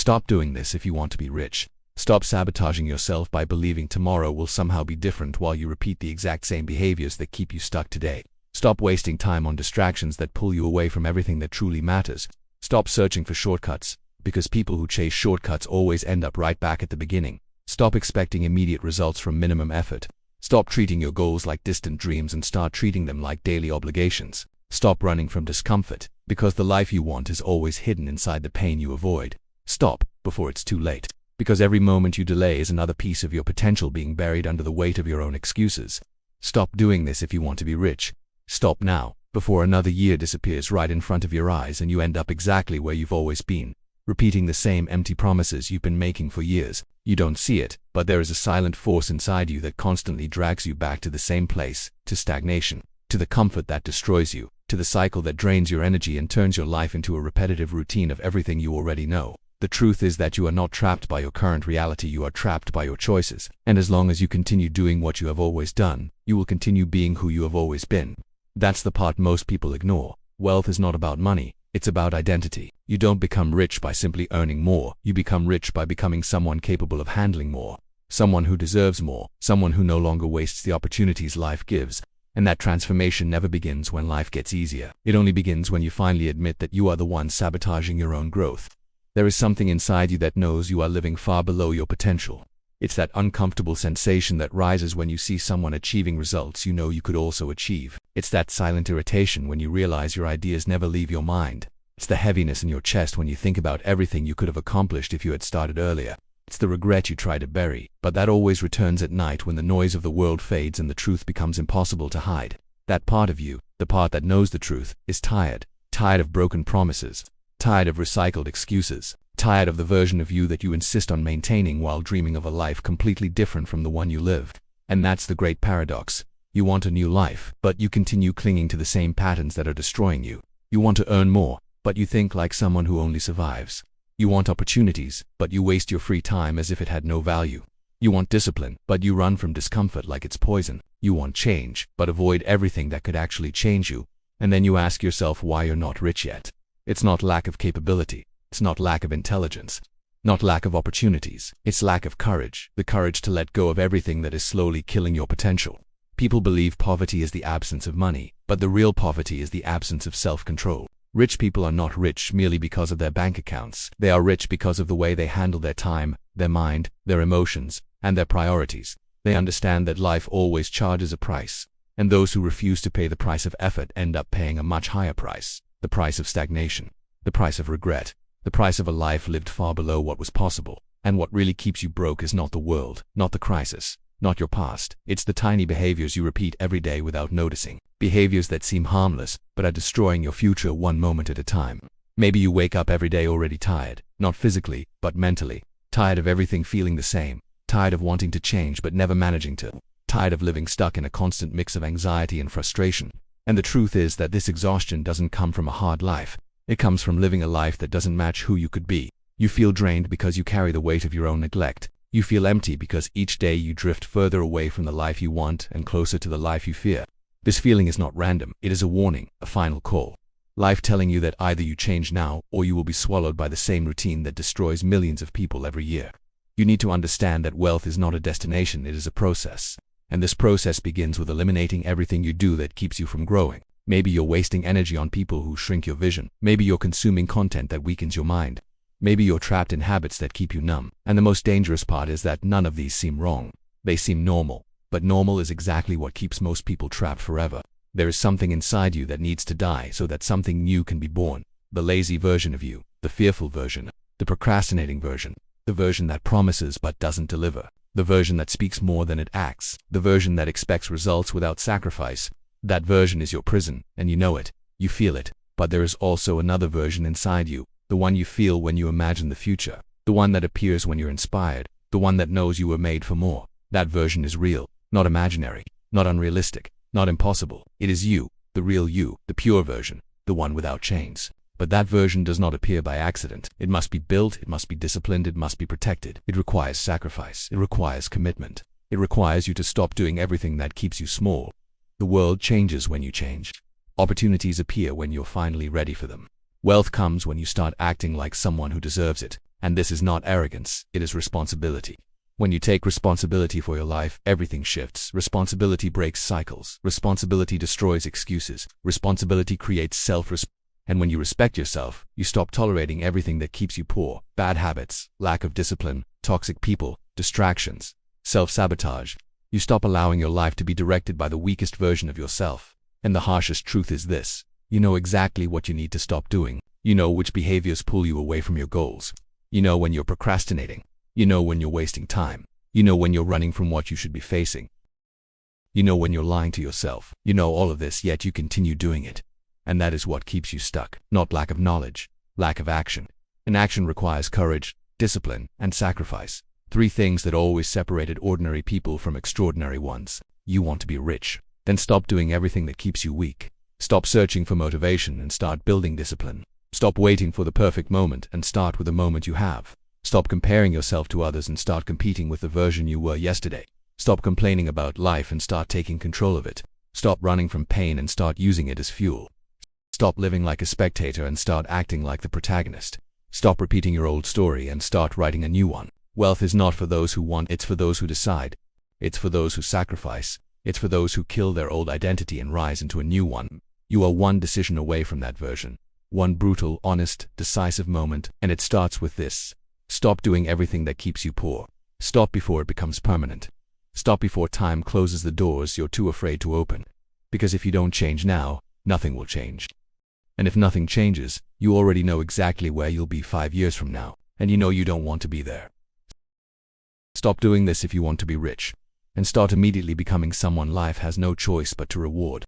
Stop doing this if you want to be rich. Stop sabotaging yourself by believing tomorrow will somehow be different while you repeat the exact same behaviors that keep you stuck today. Stop wasting time on distractions that pull you away from everything that truly matters. Stop searching for shortcuts, because people who chase shortcuts always end up right back at the beginning. Stop expecting immediate results from minimum effort. Stop treating your goals like distant dreams and start treating them like daily obligations. Stop running from discomfort, because the life you want is always hidden inside the pain you avoid. Stop before it's too late, because every moment you delay is another piece of your potential being buried under the weight of your own excuses. Stop doing this if you want to be rich. Stop now, before another year disappears right in front of your eyes and you end up exactly where you've always been, repeating the same empty promises you've been making for years. You don't see it, but there is a silent force inside you that constantly drags you back to the same place, to stagnation, to the comfort that destroys you, to the cycle that drains your energy and turns your life into a repetitive routine of everything you already know. The truth is that you are not trapped by your current reality, you are trapped by your choices. And as long as you continue doing what you have always done, you will continue being who you have always been. That's the part most people ignore. Wealth is not about money, it's about identity. You don't become rich by simply earning more, you become rich by becoming someone capable of handling more. Someone who deserves more, someone who no longer wastes the opportunities life gives. And that transformation never begins when life gets easier. It only begins when you finally admit that you are the one sabotaging your own growth. There is something inside you that knows you are living far below your potential. It's that uncomfortable sensation that rises when you see someone achieving results you know you could also achieve. It's that silent irritation when you realize your ideas never leave your mind. It's the heaviness in your chest when you think about everything you could have accomplished if you had started earlier. It's the regret you try to bury, but that always returns at night when the noise of the world fades and the truth becomes impossible to hide. That part of you, the part that knows the truth, is tired. Tired of broken promises. Tired of recycled excuses. Tired of the version of you that you insist on maintaining while dreaming of a life completely different from the one you live. And that's the great paradox. You want a new life, but you continue clinging to the same patterns that are destroying you. You want to earn more, but you think like someone who only survives. You want opportunities, but you waste your free time as if it had no value. You want discipline, but you run from discomfort like it's poison. You want change, but avoid everything that could actually change you. And then you ask yourself why you're not rich yet. It's not lack of capability. It's not lack of intelligence. Not lack of opportunities. It's lack of courage. The courage to let go of everything that is slowly killing your potential. People believe poverty is the absence of money, but the real poverty is the absence of self-control. Rich people are not rich merely because of their bank accounts. They are rich because of the way they handle their time, their mind, their emotions, and their priorities. They understand that life always charges a price, and those who refuse to pay the price of effort end up paying a much higher price. The price of stagnation. The price of regret. The price of a life lived far below what was possible. And what really keeps you broke is not the world, not the crisis, not your past. It's the tiny behaviors you repeat every day without noticing. Behaviors that seem harmless, but are destroying your future one moment at a time. Maybe you wake up every day already tired, not physically, but mentally. Tired of everything feeling the same. Tired of wanting to change but never managing to. Tired of living stuck in a constant mix of anxiety and frustration. And the truth is that this exhaustion doesn't come from a hard life. It comes from living a life that doesn't match who you could be. You feel drained because you carry the weight of your own neglect. You feel empty because each day you drift further away from the life you want and closer to the life you fear. This feeling is not random. It is a warning, a final call. Life telling you that either you change now or you will be swallowed by the same routine that destroys millions of people every year. You need to understand that wealth is not a destination, it is a process. And this process begins with eliminating everything you do that keeps you from growing. Maybe you're wasting energy on people who shrink your vision. Maybe you're consuming content that weakens your mind. Maybe you're trapped in habits that keep you numb. And the most dangerous part is that none of these seem wrong. They seem normal. But normal is exactly what keeps most people trapped forever. There is something inside you that needs to die so that something new can be born. The lazy version of you, the fearful version, the procrastinating version, the version that promises but doesn't deliver. The version that speaks more than it acts. The version that expects results without sacrifice. That version is your prison, and you know it. You feel it. But there is also another version inside you. The one you feel when you imagine the future. The one that appears when you're inspired. The one that knows you were made for more. That version is real, not imaginary, not unrealistic, not impossible. It is you, the real you, the pure version, the one without chains. But that version does not appear by accident. It must be built, it must be disciplined, it must be protected. It requires sacrifice. It requires commitment. It requires you to stop doing everything that keeps you small. The world changes when you change. Opportunities appear when you're finally ready for them. Wealth comes when you start acting like someone who deserves it. And this is not arrogance, it is responsibility. When you take responsibility for your life, everything shifts. Responsibility breaks cycles. Responsibility destroys excuses. Responsibility creates self-respect. And when you respect yourself, you stop tolerating everything that keeps you poor. Bad habits, lack of discipline, toxic people, distractions, self-sabotage. You stop allowing your life to be directed by the weakest version of yourself. And the harshest truth is this: you know exactly what you need to stop doing. You know which behaviors pull you away from your goals. You know when you're procrastinating. You know when you're wasting time. You know when you're running from what you should be facing. You know when you're lying to yourself. You know all of this, yet you continue doing it. And that is what keeps you stuck. Not lack of knowledge, lack of action. And action requires courage, discipline, and sacrifice. 3 things that always separated ordinary people from extraordinary ones. You want to be rich? Then stop doing everything that keeps you weak. Stop searching for motivation and start building discipline. Stop waiting for the perfect moment and start with the moment you have. Stop comparing yourself to others and start competing with the version you were yesterday. Stop complaining about life and start taking control of it. Stop running from pain and start using it as fuel. Stop living like a spectator and start acting like the protagonist. Stop repeating your old story and start writing a new one. Wealth is not for those who want, it's for those who decide. It's for those who sacrifice. It's for those who kill their old identity and rise into a new one. You are one decision away from that version. One brutal, honest, decisive moment, and it starts with this. Stop doing everything that keeps you poor. Stop before it becomes permanent. Stop before time closes the doors you're too afraid to open. Because if you don't change now, nothing will change. And if nothing changes, you already know exactly where you'll be 5 years from now, and you know you don't want to be there. Stop doing this if you want to be rich, and start immediately becoming someone life has no choice but to reward.